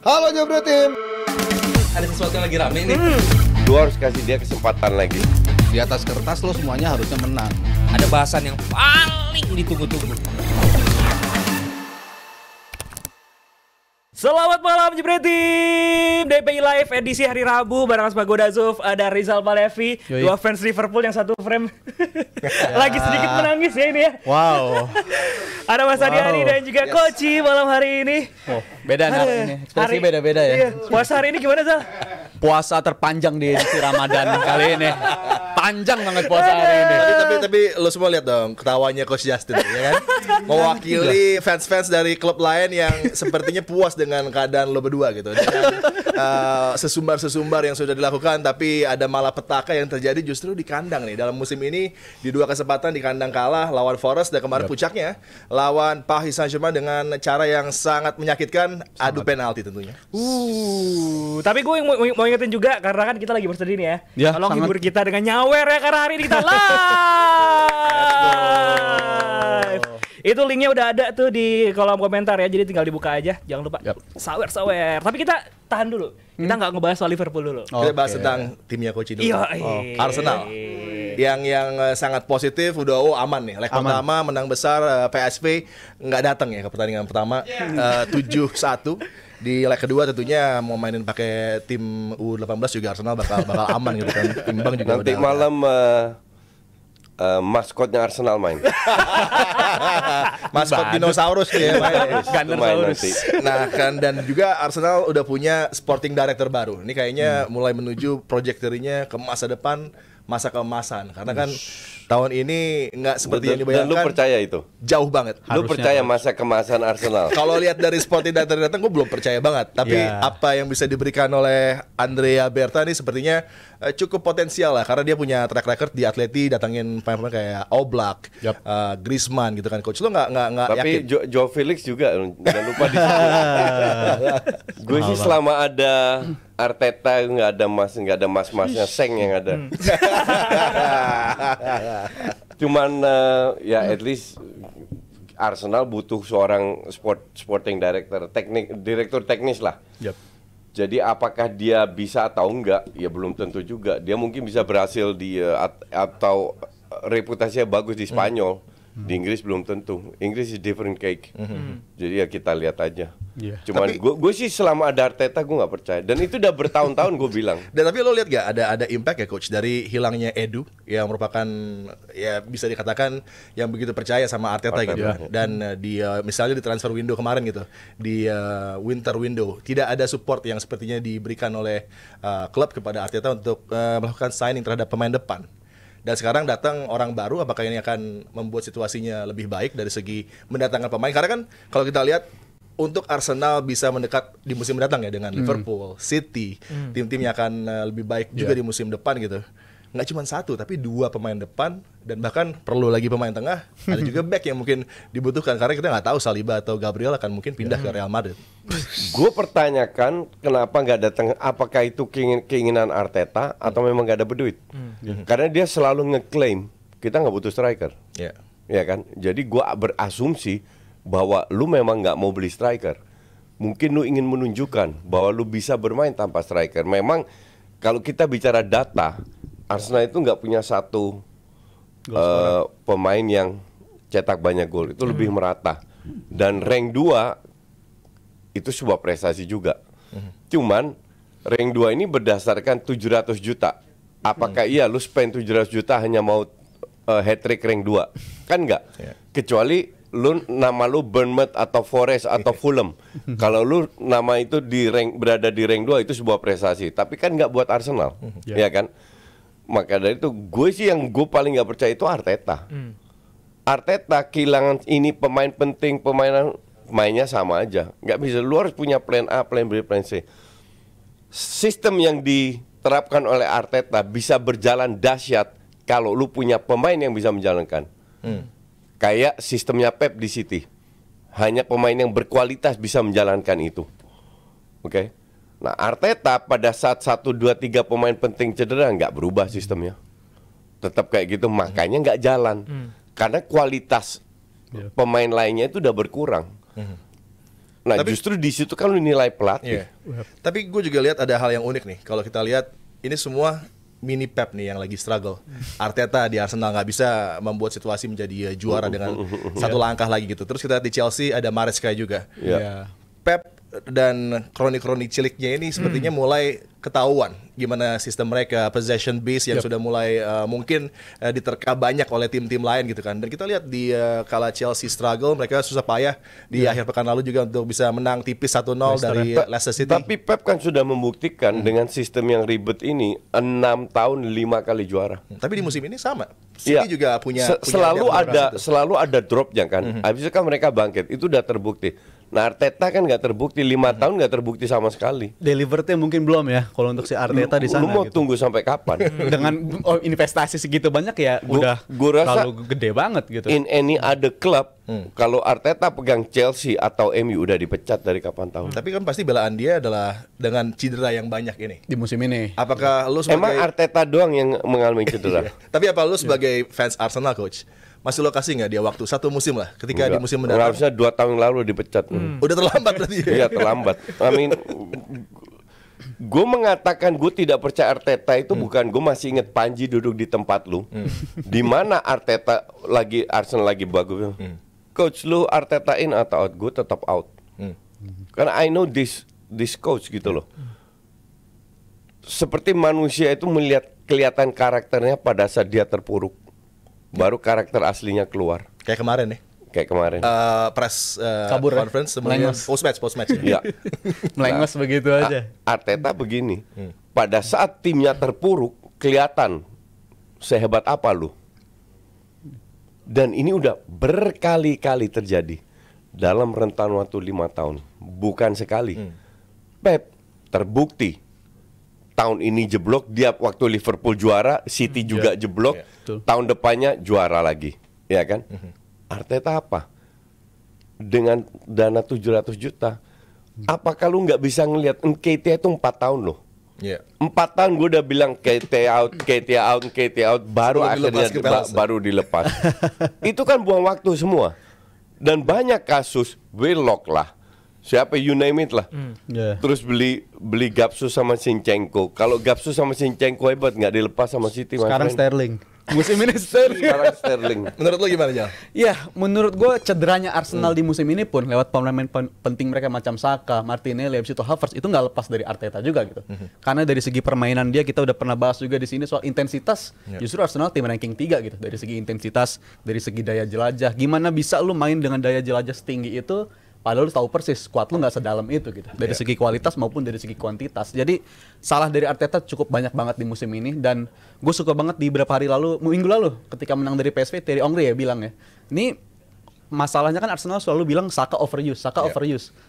Halo Jabra Tim. Ada sesuatu yang lagi rame nih. Lu harus kasih dia kesempatan lagi. Di atas kertas lo semuanya harusnya menang. Ada bahasan yang paling ditunggu-tunggu. Selamat malam Jebret Tim, DPI Live edisi hari Rabu bareng Mas Pagoda Zuf, ada Rizal Palevi, dua fans Liverpool yang satu frame lagi sedikit menangis ya ini ya. Wow. Ada Mas Adiani dan juga Koci malam hari ini. Oh, beda nih hari ini. Ekspresi beda-beda ya. Iya. Puasa hari ini gimana Zal? Puasa terpanjang di edisi Ramadan kali ini. Panjang banget puasa hari ini. Tapi lo semua lihat dong ketawanya Coach Justin ya kan? Mewakili fans-fans dari klub lain yang sepertinya puas dengan keadaan lo berdua gitu. Dengan sesumbar-sesumbar yang sudah dilakukan, tapi ada malapetaka yang terjadi justru di kandang nih. Dalam musim ini di dua kesempatan di kandang kalah lawan Forest dan kemarin puncaknya lawan Paris Saint-Germain dengan cara yang sangat menyakitkan, adu penalti tentunya. Tapi gue mau ingetin juga karena kan kita lagi bersedih nih ya. Ya, Tolong sangat. hibur kita dengan nyawer ya karena hari ini kita live. Itu linknya udah ada tuh di kolom komentar ya, jadi tinggal dibuka aja. Jangan lupa sawer. Tapi kita tahan dulu. Kita nggak ngebahas soal Liverpool dulu. Kita bahas tentang timnya Coach dulu. Iya. Arsenal. Yang sangat positif udah aman nih. Leg pertama menang besar, PSV nggak datang ya ke pertandingan pertama 7-1. Di leg kedua tentunya mau mainin pakai tim U18 juga Arsenal bakal aman gitu kan. Imbang juga Nanti udah. malam maskotnya Arsenal main. Maskot dinosaurus dia main. Itu main nanti. Nah kan, dan juga Arsenal udah punya sporting director baru. Ini kayaknya mulai menuju trajektorinya ke masa depan, masa keemasan. Karena kan tahun ini nggak seperti yang Dan lu dibayangkan. percaya itu? Jauh banget. Lu percaya masa kemasan Arsenal? Kalau lihat dari sporting director datang, gue belum percaya banget. Tapi apa yang bisa diberikan oleh Andrea Berta ini sepertinya cukup potensial lah. Karena dia punya track record di Atleti, datangin pemain-pemain kayak Oblak, Griezmann gitu kan. Coach lo nggak Tapi yakin? Joe Felix juga jangan lupa di Gue sih selama ada Arteta nggak ada mas-masnya Seng yang ada. Cuman ya at least Arsenal butuh seorang sporting director, direktur teknis lah. Jadi apakah dia bisa atau enggak? Ya belum tentu juga. Dia mungkin bisa berhasil di atau reputasinya bagus di Spanyol. Di Inggris belum tentu. Inggris is different cake. Jadi ya kita lihat aja. Cuman gue sih selama ada Arteta gue nggak percaya. Dan itu udah bertahun-tahun gue bilang. Dan tapi lo lihat gak ada impact ya Coach dari hilangnya Edu yang merupakan ya bisa dikatakan yang begitu percaya sama Arteta gitu. Dan di misalnya di transfer window kemarin gitu, di winter window tidak ada support yang sepertinya diberikan oleh klub kepada Arteta untuk melakukan signing terhadap pemain depan. Dan sekarang datang orang baru, apakah ini akan membuat situasinya lebih baik dari segi mendatangkan pemain? Karena kan kalau kita lihat untuk Arsenal bisa mendekat di musim mendatang ya dengan Liverpool, City, tim-tim yang akan lebih baik juga di musim depan gitu. Nggak cuma satu, tapi dua pemain depan dan bahkan perlu lagi pemain tengah. Ada juga back yang mungkin dibutuhkan karena kita nggak tahu Saliba atau Gabriel akan mungkin pindah ke Real Madrid. Gue pertanyakan kenapa nggak datang? Apakah itu keinginan Arteta atau memang nggak ada berduit? Karena dia selalu ngeklaim kita nggak butuh striker, ya kan? Jadi gue berasumsi bahwa lu memang nggak mau beli striker. Mungkin lu ingin menunjukkan bahwa lu bisa bermain tanpa striker. Memang kalau kita bicara data, Arsenal itu nggak punya satu pemain yang cetak banyak gol. Itu lebih merata. Dan rank 2 itu sebuah prestasi juga. Cuman rank 2 ini berdasarkan 700 juta. Apakah iya lu spend 700 juta hanya mau hat-trick rank 2? Kan enggak. Kecuali nama lu Bournemouth atau Forest atau Fulham. Kalau lu nama itu berada di rank 2 itu sebuah prestasi. Tapi kan enggak buat Arsenal. Ya kan? Maka dari itu gue sih yang gue paling nggak percaya itu Arteta. Arteta kehilangan ini pemain penting, mainnya sama aja. Nggak bisa, lu harus punya plan A, plan B, plan C. Sistem yang diterapkan oleh Arteta bisa berjalan dahsyat kalau lu punya pemain yang bisa menjalankan. Kayak sistemnya Pep di City. Hanya pemain yang berkualitas bisa menjalankan itu. Oke. Nah Arteta pada saat 1, 2, 3 pemain penting cedera nggak berubah sistemnya. Tetap kayak gitu, makanya nggak jalan. Karena kualitas pemain lainnya itu udah berkurang. Nah, justru di situ kan lu nilai pelatih. Tapi gue juga lihat ada hal yang unik nih. Kalau kita lihat ini semua mini Pep nih yang lagi struggle. Arteta di Arsenal nggak bisa membuat situasi menjadi juara dengan satu langkah lagi gitu. Terus kita lihat di Chelsea ada Maresca juga. Pep dan kroni-kroni ciliknya ini sepertinya mulai ketahuan gimana sistem mereka, possession base yang sudah mulai mungkin diterka banyak oleh tim-tim lain gitu kan. Dan kita lihat di kala Chelsea struggle, mereka susah payah di akhir pekan lalu juga untuk bisa menang tipis 1-0 dari Leicester City. Tapi Pep kan sudah membuktikan dengan sistem yang ribet ini 6 tahun 5 kali juara. Tapi di musim ini sama. City juga punya selalu ada dropnya kan. Habis itu kan mereka bangkit. Itu udah terbukti. Nah, Arteta kan nggak terbukti 5 tahun nggak terbukti sama sekali. Delivernya mungkin belum ya kalau untuk si Arteta di sana. Lu mau gitu. tunggu sampai kapan? Dengan investasi segitu banyak ya udah terlalu gede banget gitu. In any other club, kalau Arteta pegang Chelsea atau MU udah dipecat dari kapan tahu. Tapi kan pasti belaan dia adalah dengan cedera yang banyak ini di musim ini. Apakah lu sebagai Emang Arteta doang yang mengalami cedera? Tapi apa lu sebagai fans Arsenal, coach, masih lo kasih nggak dia waktu 1 musim lah ketika di musim mendatang? Harusnya 2 tahun lalu dipecat. Udah terlambat berarti. Iya, terlambat. I mean, gue mengatakan gue tidak percaya Arteta itu bukan gue masih inget Panji duduk di tempat lu, di mana Arteta Arsenal lagi bagus. Coach, lu Arteta in atau out? Gue tetap out. Karena I know this coach gitu loh. Seperti manusia itu melihat kelihatan karakternya pada saat dia terpuruk, baru karakter aslinya keluar. Kayak kemarin nih. Kayak kemarin. Press Kabur conference semuanya post match. Iya. Melengos begitu aja. Arteta begini. Pada saat timnya terpuruk, kelihatan sehebat apa lu. Dan ini udah berkali-kali terjadi dalam rentan waktu 5 tahun, bukan sekali. Pep terbukti tahun ini jeblok, dia waktu Liverpool juara, City juga jeblok, tahun depannya juara lagi, ya kan? Arteta apa? Dengan dana 700 juta, apakah lu nggak bisa ngelihat Nketiah itu 4 tahun loh? 4 tahun gue udah bilang Nketiah out, baru akhirnya baru dilepas. Itu kan buang waktu semua. Dan banyak kasus Willock lah, siapa you name it lah. Terus beli Gapsus sama Zinchenko. Kalau Gapsus sama Zinchenko hebat, nggak dilepas sama City. Sekarang Sterling. Musim ini Sekarang Sterling. Menurut lo gimana, Jal? Ya, menurut gue cederanya Arsenal di musim ini pun lewat pemain penting mereka macam Saka, Martinelli, habis itu Havertz itu nggak lepas dari Arteta juga gitu. Karena dari segi permainan dia kita udah pernah bahas juga di sini soal intensitas. Justru Arsenal tim ranking 3 gitu dari segi intensitas, dari segi daya jelajah. Gimana bisa lu main dengan daya jelajah setinggi itu? Padahal lu tahu persis squad lu nggak sedalam itu gitu. Dari segi kualitas maupun dari segi kuantitas. Jadi salah dari Arteta cukup banyak banget di musim ini. Dan gue suka banget di beberapa hari lalu, minggu lalu ketika menang dari PSV, Thierry Henry ya bilang ya, ini masalahnya kan Arsenal selalu bilang Saka overuse.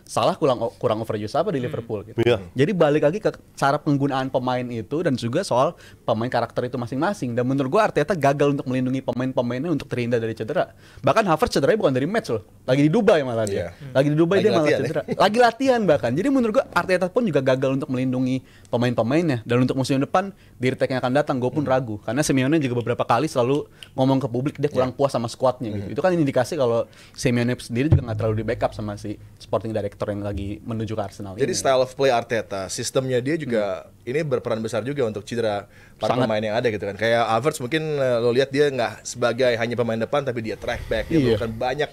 Salah kurang overuse apa di Liverpool gitu. Jadi balik lagi ke cara penggunaan pemain itu dan juga soal pemain karakter itu masing-masing. Dan menurut gua Arteta gagal untuk melindungi pemain-pemainnya untuk terhindar dari cedera. Bahkan Havertz cederanya bukan dari match loh. Lagi di Dubai malah dia. Lagi di Dubai dia malah cedera. Lagi latihan bahkan. Jadi menurut gua Arteta pun juga gagal untuk melindungi pemain-pemainnya. Dan untuk musim depan di retake yang akan datang gue pun ragu. Karena Simeone juga beberapa kali selalu ngomong ke publik dia kurang puas sama squadnya gitu. Itu kan indikasi kalau Simeone sendiri juga nggak terlalu di backup sama si sporting director yang lagi menuju ke Arsenal. Jadi style of play Arteta, sistemnya dia juga ini berperan besar juga untuk cedera para pemain yang ada gitu kan. Kayak Havertz mungkin lo lihat dia nggak sebagai hanya pemain depan tapi dia track back, dia melakukan banyak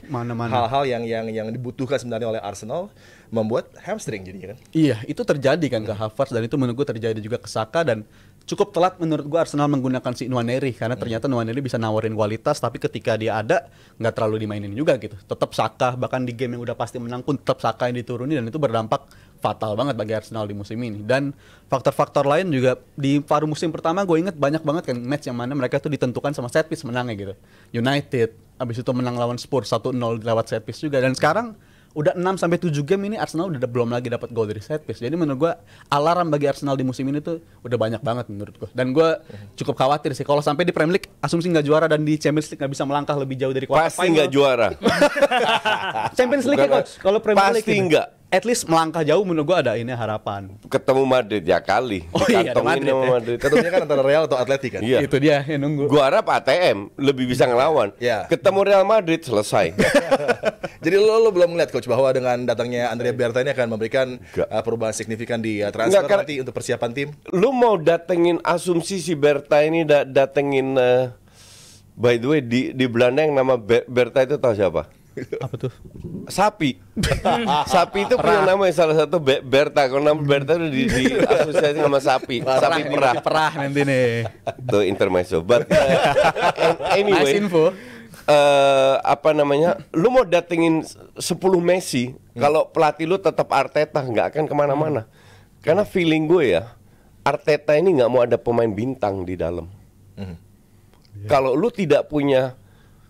hal-hal yang dibutuhkan sebenarnya oleh Arsenal, membuat hamstring jadinya kan. Iya, itu terjadi kan ke Havertz dan itu menurut gue terjadi juga ke Saka dan cukup telat menurut gue Arsenal menggunakan si Nwaneri karena ternyata Nwaneri bisa nawarin kualitas tapi ketika dia ada nggak terlalu dimainin juga gitu. Tetap Saka bahkan di game yang udah pasti menang pun tetap Saka yang dituruni dan itu berdampak fatal banget bagi Arsenal di musim ini. Dan faktor-faktor lain juga di paruh musim pertama gue inget banyak banget kan match yang mana mereka tuh ditentukan sama set piece menangnya gitu. United abis itu menang lawan Spurs 1-0 lewat set piece juga dan sekarang udah 6-7 game ini Arsenal udah belum lagi dapat gol dari set piece. Jadi menurut gue alarm bagi Arsenal di musim ini tuh udah banyak banget menurut gue. Dan gue cukup khawatir sih kalau sampai di Premier League asumsi nggak juara dan di Champions League nggak bisa melangkah lebih jauh dari quarter final. Pasti nggak juara. Champions League coach. Kalau Premier League pasti nggak. At least melangkah jauh menurut gue ada ini harapan. Ketemu Madrid ya kali. Oh iya, ada Madrid, ya. Madrid. Ketemunya kan antara Real atau Atleti kan. Iya. Itu dia yang nunggu. Gua harap ATM lebih bisa ngelawan. Ketemu Real Madrid selesai. Jadi lo belum melihat coach bahwa dengan datangnya Andrea Berta ini akan memberikan perubahan signifikan di transfer nanti untuk persiapan tim? Lu mau datengin asumsi si Berta ini datengin by the way di Belanda yang nama Berta itu tahu siapa? Apa tuh? Sapi. Sapi itu punya nama yang salah satu Berta. Kalau nama Berta itu di asosiasi sama sapi. Sapi perah. Perah nanti nih. Itu intermezzo. But anyway, Nice info. Apa namanya? Lu mau datengin 10 Messi, kalau pelatih lu tetap Arteta, nggak akan kemana-mana. Karena feeling gue ya, Arteta ini nggak mau ada pemain bintang di dalam. Kalau lu tidak punya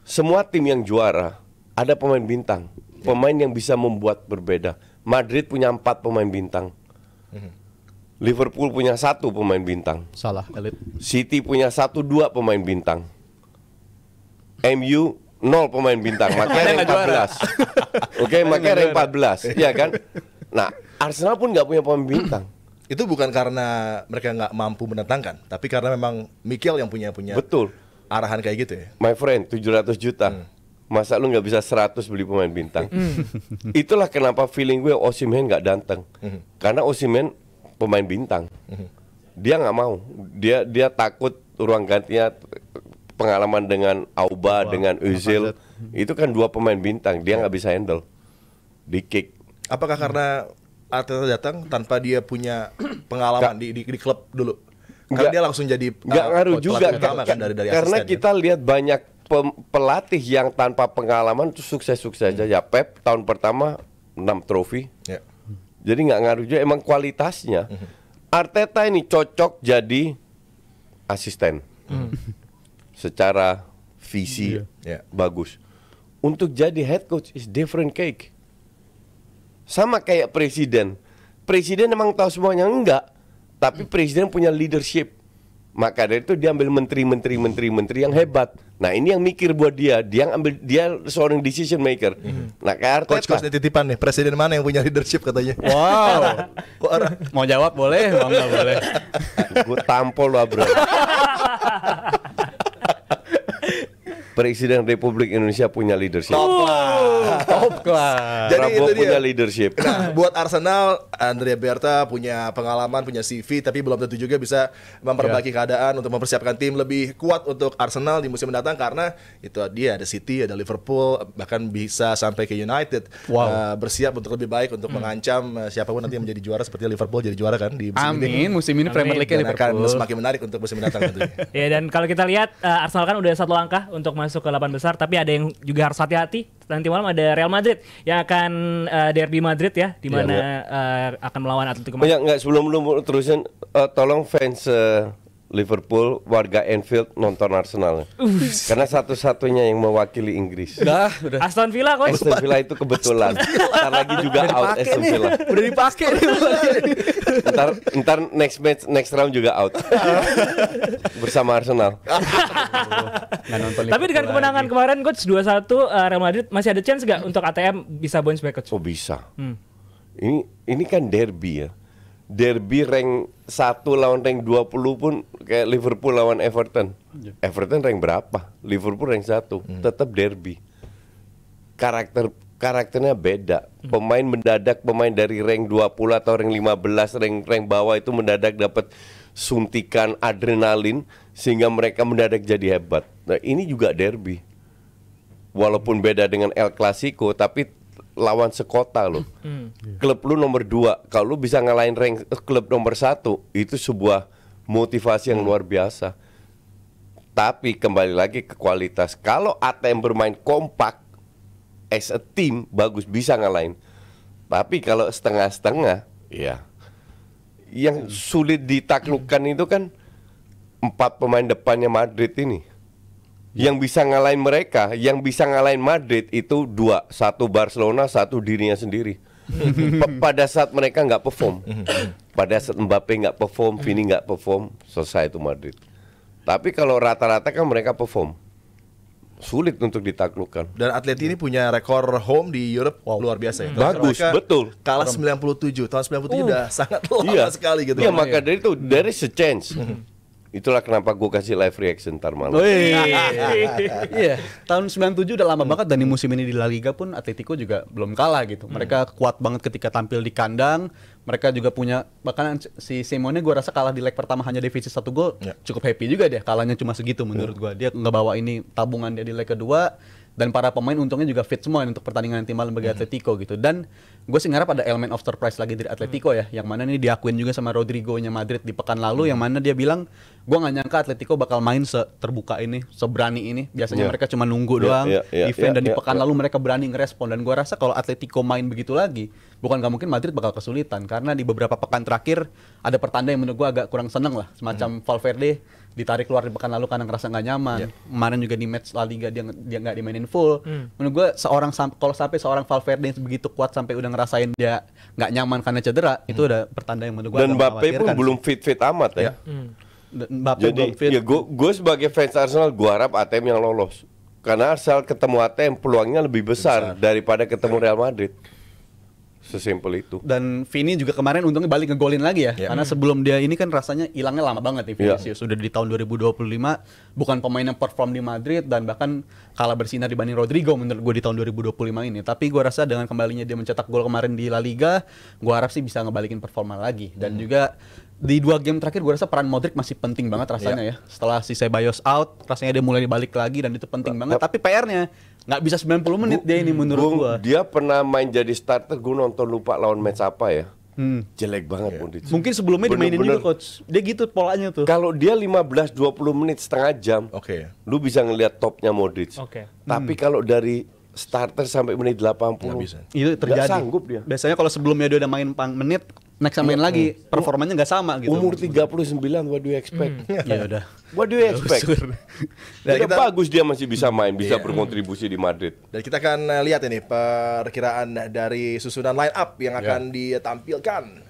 semua tim yang juara ada pemain bintang, pemain yang bisa membuat berbeda. Madrid punya 4 pemain bintang, Liverpool punya 1 pemain bintang, Salah, elit. City punya 1-2 pemain bintang, MU 0 pemain bintang, makanya rank 14. Oke, makanya rank 14, ya kan? Nah, Arsenal pun nggak punya pemain bintang. Itu bukan karena mereka nggak mampu mendatangkan, tapi karena memang Mikel yang punya Betul. arahan kayak gitu ya. My friend, 700 juta. Masa lu nggak bisa 100 beli pemain bintang? Itulah kenapa feeling gue Osimhen nggak datang. Karena Osimhen pemain bintang. Dia nggak mau. Dia takut ruang gantinya pengalaman dengan Auba, dengan Özil. Itu kan 2 pemain bintang. Dia nggak bisa handle. Di kick. Apakah karena Arteta datang tanpa dia punya pengalaman di klub dulu? Karena dia langsung jadi nggak ngaruh juga utama kan dari karena asisten, kita lihat banyak pelatih yang tanpa pengalaman itu sukses-sukses aja. Ya Pep tahun pertama 6 trofi. Jadi nggak ngaruh juga, emang kualitasnya. Arteta ini cocok jadi asisten. Secara visi bagus. Untuk jadi head coach is different cake. Sama kayak presiden. Presiden emang tahu semuanya enggak, tapi presiden punya leadership. Maka dari itu dia ambil menteri yang hebat. Nah, ini yang mikir buat dia dia seorang decision maker. Nah, kayak Arteta. Coach titipan nih, presiden mana yang punya leadership katanya? Wow. Mau jawab boleh, mau nggak boleh. Gue tampol lah, bro. Presiden Republik Indonesia punya leadership. Top class. Jadi Prabowo itu punya dia. leadership. Nah, buat Arsenal, Andrea Berta punya pengalaman, punya CV, tapi belum tentu juga bisa memperbaiki keadaan untuk mempersiapkan tim lebih kuat untuk Arsenal di musim mendatang karena itu dia ada City, ada Liverpool, bahkan bisa sampai ke United. Bersiap untuk lebih baik untuk mengancam siapapun nanti yang menjadi juara seperti Liverpool jadi juara kan di musim ini. Amin, musim ini Premier League Dan akan Liverpool. semakin menarik untuk musim mendatang tentunya. Ya, dan kalau kita lihat Arsenal kan udah 1 langkah untuk masuk ke 8 besar, tapi ada yang juga harus hati-hati. Nanti malam ada Real Madrid yang akan derby Madrid ya, di mana akan melawan Atletico Madrid. Enggak, sebelum lu terusin, tolong fans Liverpool, warga Anfield nonton Arsenal. Karena satu-satunya yang mewakili Inggris. Udah. Aston Villa coach. Aston Villa itu kebetulan. Ntar lagi juga out Aston Villa. Udah dipakai nih. Ntar next round juga out. Bersama Arsenal. Tapi dengan kemenangan kemarin coach 2-1 Real Madrid masih ada chance gak untuk ATM bisa bounce back coach? Oh bisa. Ini kan derby ya. Derby rank 1 lawan rank 20 pun kayak Liverpool lawan Everton. Everton rank berapa? Liverpool rank 1. Tetap derby. Karakternya beda. Pemain mendadak, pemain dari rank 20 atau rank 15, rank bawah itu mendadak dapat suntikan adrenalin sehingga mereka mendadak jadi hebat. Nah, ini juga derby. Walaupun beda dengan El Clasico, tapi lawan sekota loh. Klub lu nomor 2, kalau lu bisa ngalahin rank klub nomor 1, itu sebuah motivasi yang luar biasa. Tapi kembali lagi ke kualitas. Kalau ATM bermain kompak as a team, bagus, bisa ngalahin. Tapi kalau setengah-setengah, ya yang sulit ditaklukkan itu kan 4 pemain depannya Madrid ini. Yang bisa ngalahin mereka, yang bisa ngalahin Madrid itu 2, 1 Barcelona, 1 dirinya sendiri. Pada saat mereka nggak perform, pada saat Mbappe nggak perform, Vini nggak perform, selesai itu Madrid. Tapi kalau rata-rata kan mereka perform, sulit untuk ditaklukkan. Dan Atleti ini punya rekor home di Europe luar biasa ya. Bagus, Mereka betul. Kalah 97, tahun 97 udah sangat lama sekali gitu. Iya, maka dari itu there is a chance. Itulah kenapa gue kasih live reaction ntar malam. Iya, tahun 97 udah lama banget, dan di musim ini di La Liga pun Atletico juga belum kalah gitu. Mereka kuat banget ketika tampil di kandang. Mereka juga punya, bahkan si Simone gue rasa kalah di leg pertama hanya defisit 1 gol. Cukup happy juga dia, kalahnya cuma segitu menurut gue. Dia ngebawa ini tabungan dia di leg kedua. Dan para pemain untungnya juga fit semua untuk pertandingan nanti malam bagi Atletico gitu. Dan gue sih ngarap ada elemen of surprise lagi dari Atletico ya, yang mana ini diakuin juga sama Rodrigo-nya Madrid di pekan lalu, yang mana dia bilang, gue gak nyangka Atletico bakal main terbuka ini, seberani ini. Biasanya mereka cuma nunggu doang, defend, dan di pekan lalu mereka berani ngerespon. Dan gue rasa kalau Atletico main begitu lagi, bukan gak mungkin Madrid bakal kesulitan, karena di beberapa pekan terakhir ada pertanda yang menurut gue agak kurang seneng lah, semacam Valverde ditarik keluar di pekan lalu karena ngerasa nggak nyaman. Kemarin juga di match La Liga dia nggak dimainin full. Menurut gue kalau sampai seorang Valverde begitu kuat sampai udah ngerasain dia nggak nyaman karena cedera, itu udah pertanda yang menurut gue. Dan Mbappe pun belum fit amat ya. Mbappe jadi belum fit. ya gue sebagai fans Arsenal gue harap ATM yang lolos, karena Arsenal ketemu ATM peluangnya lebih besar daripada ketemu Real Madrid. Sesimpel itu. Dan Vini juga kemarin untungnya balik ngegolin lagi ya. Karena sebelum dia ini kan rasanya hilangnya lama banget nih Vinicius. Sudah di tahun 2025 bukan pemain yang perform di Madrid, dan bahkan kalah bersinar dibanding Rodrigo menurut gue di tahun 2025 ini. Tapi gue rasa dengan kembalinya dia mencetak gol kemarin di La Liga, gue harap sih bisa ngebalikin performa lagi. Dan juga di 2 game terakhir gue rasa peran Modric masih penting banget rasanya ya. Setelah si Ceballos out, rasanya dia mulai balik lagi, dan itu penting banget. Tapi PR-nya nggak bisa 90 menit dia ini menurut gua. Dia pernah main jadi starter, gua nonton lupa lawan match apa ya. Jelek banget Modric. Mungkin sebelumnya dimainin juga coach. Dia gitu polanya tuh. Kalau dia 15-20 menit setengah jam, lu bisa ngelihat topnya Modric. Tapi kalau dari starter sampai menit 80 bisa. Itu terjadi. Nggak sanggup dia. Biasanya kalau sebelumnya dia udah main menit, next main lagi, performanya nggak sama gitu. Umur 39, what do you expect? Ya udah. What do you expect? Dan bagus dia masih bisa main, bisa berkontribusi di Madrid. Dan kita akan lihat ini perkiraan dari susunan line up yang akan ditampilkan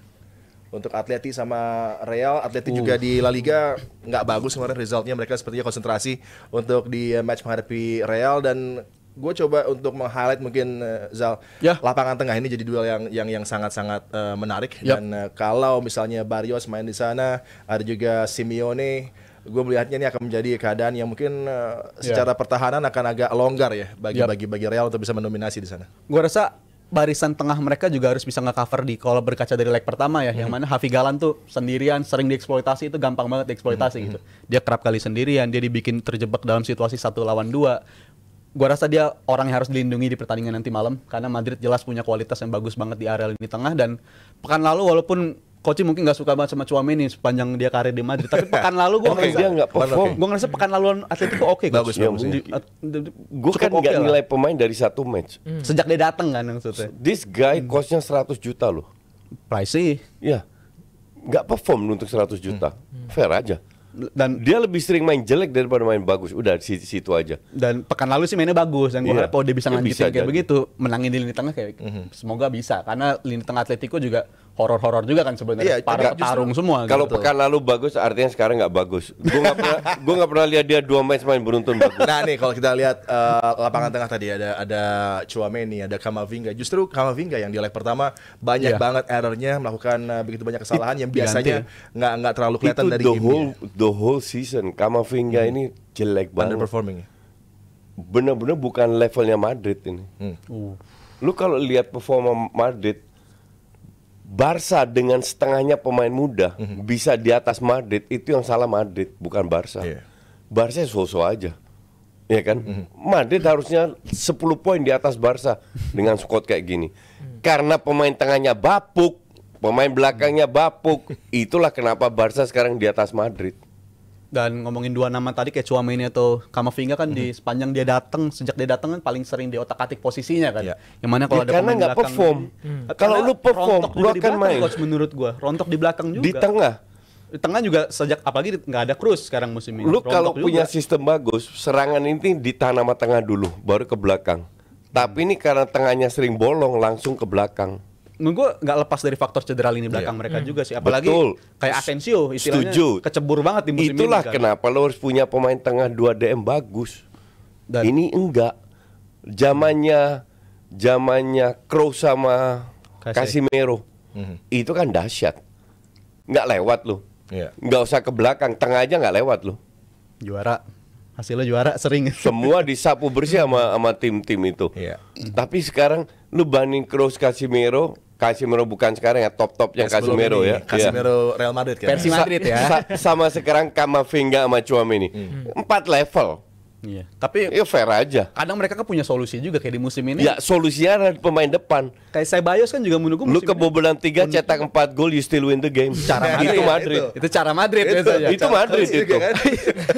untuk Atleti sama Real. Atleti juga di La Liga nggak bagus kemarin resultnya, mereka sepertinya konsentrasi untuk di match menghadapi Real. Dan gue coba untuk meng-highlight mungkin Zal, lapangan tengah ini jadi duel yang sangat-sangat menarik. Dan kalau misalnya Barrios main di sana, ada juga Simeone, gue melihatnya ini akan menjadi keadaan yang mungkin secara pertahanan akan agak longgar ya bagi Real untuk bisa mendominasi di sana. Gue rasa barisan tengah mereka juga harus bisa nge-cover di, kalau berkaca dari leg pertama ya, yang mana Javi Galan tuh sendirian, sering dieksploitasi, itu gampang banget dieksploitasi gitu. Dia kerap kali sendirian, dia dibikin terjebak dalam situasi 1 lawan 2. Gue rasa dia orang yang harus dilindungi di pertandingan nanti malam, karena Madrid jelas punya kualitas yang bagus banget di area lini tengah. Dan pekan lalu walaupun Koci mungkin gak suka banget sama Tchouaméni sepanjang dia karir di Madrid, tapi pekan lalu gue ngerasa dia nggak perform. Gue ngerasa pekan lalu Atletico oke. Bagus. Gue kan nggak nilai pemain dari 1 match. Sejak dia datang kan maksudnya. This guy costnya 100 juta loh. Pricey. Ya, nggak perform untuk 100 juta. Fair aja. Dan dia lebih sering main jelek daripada main bagus. Udah di situ aja. Dan pekan lalu sih mainnya bagus, dan gue harap kalau dia bisa lanjutin kayak begitu, menangin di lini tengah kayak semoga bisa, karena lini tengah Atletico juga horor-horor juga kan sebenarnya, para petarung semua. Kalau gitu. pekan lalu bagus, artinya sekarang nggak bagus. Gue nggak pernah lihat dia 2 match main beruntun bagus. Nah nih kalau kita lihat lapangan tengah tadi ada Tchouaméni, ada Camavinga. Justru Camavinga yang di leg pertama banyak banget errornya, melakukan begitu banyak kesalahan yang biasanya nggak terlalu kelihatan dari game. The whole season Camavinga ini jelek banget. Underperforming. Bener-bener bukan levelnya Madrid ini. Lu kalau lihat performa Madrid, Barca dengan setengahnya pemain muda bisa di atas Madrid, itu yang salah Madrid, bukan Barca. Barca so-so aja, ya kan? Madrid harusnya 10 poin di atas Barca dengan squad kayak gini. Karena pemain tengahnya bapuk, pemain belakangnya bapuk, itulah kenapa Barca sekarang di atas Madrid. Dan ngomongin 2 nama tadi kayak Tchouaméni atau Camavinga kan di sepanjang dia datang, sejak dia datang kan paling sering di otak-atik posisinya kan. Yang mana kalau ada karena pemain nggak belakang perform. Kalau lu perform, lu akan main. Coach, menurut gua rontok di belakang juga. Di tengah. Di tengah juga sejak apalagi nggak ada Kroos sekarang musim ini. Lu kalau juga. punya sistem bagus, serangan ini ditahan sama tengah dulu, baru ke belakang. Tapi ini karena tengahnya sering bolong, langsung ke belakang. Menurut gue nggak lepas dari faktor cedera lini belakang mereka juga sih, apalagi kayak Asensio istilahnya kecebur banget di musim ini. Itulah kenapa lo harus punya pemain tengah 2 DM bagus. Dan ini enggak. Zamannya Kroos sama Casemiro. Itu kan dahsyat. Nggak lewat lo. Nggak usah ke belakang, tengah aja nggak lewat loh. Juara. Hasilnya juara sering. Semua disapu bersih sama tim-tim itu. Tapi sekarang lu banding Kroos, Casemiro bukan sekarang ya, top-topnya Casemiro ya. Casemiro Real Madrid kan. Versi Madrid ya. Sama sekarang Kamavinga sama Tchouaméni. 4 level. Iya. Tapi ya fair aja. kadang mereka kan punya solusi juga kayak di musim ini. Ya solusinya ada pemain depan. Kayak Ceballos kan juga menunggu Lu kebobolan 3 cetak 4 gol, you still win the game. Cara Madrid. Itu Madrid. Itu cara Madrid Itu Madrid itu. Kan?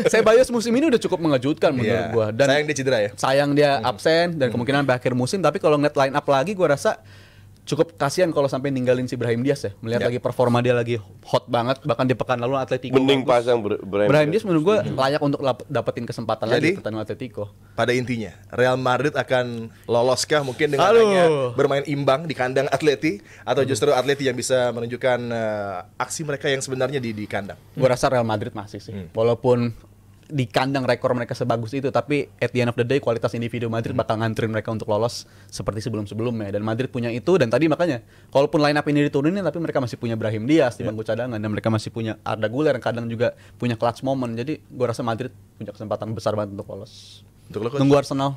Ceballos musim ini udah cukup mengejutkan menurut gua. Dan sayang dia cedera ya. sayang dia absen dan kemungkinan berakhir musim. Tapi kalau ngeliat line up lagi, gua rasa cukup kasihan kalau sampai ninggalin si Brahim Diaz ya. Melihat lagi performa dia lagi hot banget, bahkan di pekan lalu Atletico. Mending bagus. pasang Brahim Diaz menurut gua layak untuk dapetin kesempatan lagi di pertandingan Atletico. Pada intinya Real Madrid akan loloskah mungkin dengan hanya bermain imbang di kandang Atleti, atau justru Atleti yang bisa menunjukkan aksi mereka yang sebenarnya di kandang? Gua rasa Real Madrid masih sih. Walaupun di kandang rekor mereka sebagus itu, tapi at the end of the day kualitas individu Madrid bakal nganterin mereka untuk lolos seperti sebelum-sebelumnya. Dan Madrid punya itu, dan tadi makanya walaupun line up ini diturunin, tapi mereka masih punya Brahim Diaz di bangku cadangan, dan mereka masih punya Arda Güler yang kadang juga punya clutch moment. Jadi gue rasa Madrid punya kesempatan besar banget untuk lolos. Untuk lo, Coach? Tunggu Arsenal.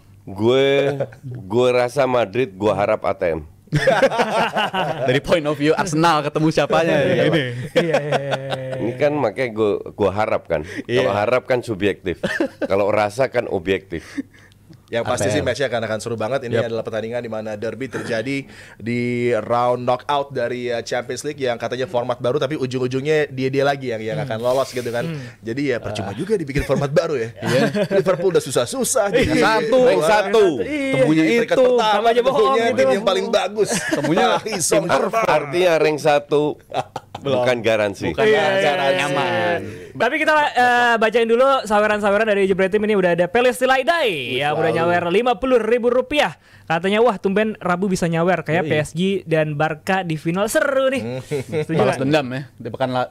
Gue rasa Madrid, gue harap ATM. Dari point of view Arsenal ketemu siapanya ya ini. Ini kan makanya gue harap kan. Kalau harap kan subjektif. Kalau rasa kan objektif. Yang pasti sih match-nya akan seru banget. Ini adalah pertandingan di mana derby terjadi di round knockout dari Champions League yang katanya format baru, tapi ujung-ujungnya dia lagi yang akan lolos gitu kan. Jadi ya percuma juga dibikin format baru ya. Liverpool udah susah-susah jadi Rank satu. Temunya peringkat itu. pertama, sama aja bohong temunya gitu. tim yang paling bagus. Temunya Artinya rank 1 bukan garansi. Nyaman. Tapi kita bacain dulu saweran-saweran dari Jebret Tim. Ini udah ada Pelestilaidai yang udah nyawer Rp50.000. Katanya wah tumben Rabu bisa nyawer kayak PSG dan Barca di final seru nih. Setuju Balas nggak? dendam ya.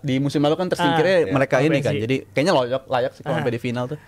Di musim lalu kan tersingkirnya mereka ini kan. PSG. Jadi kayaknya layak sih kalau sampai di final tuh.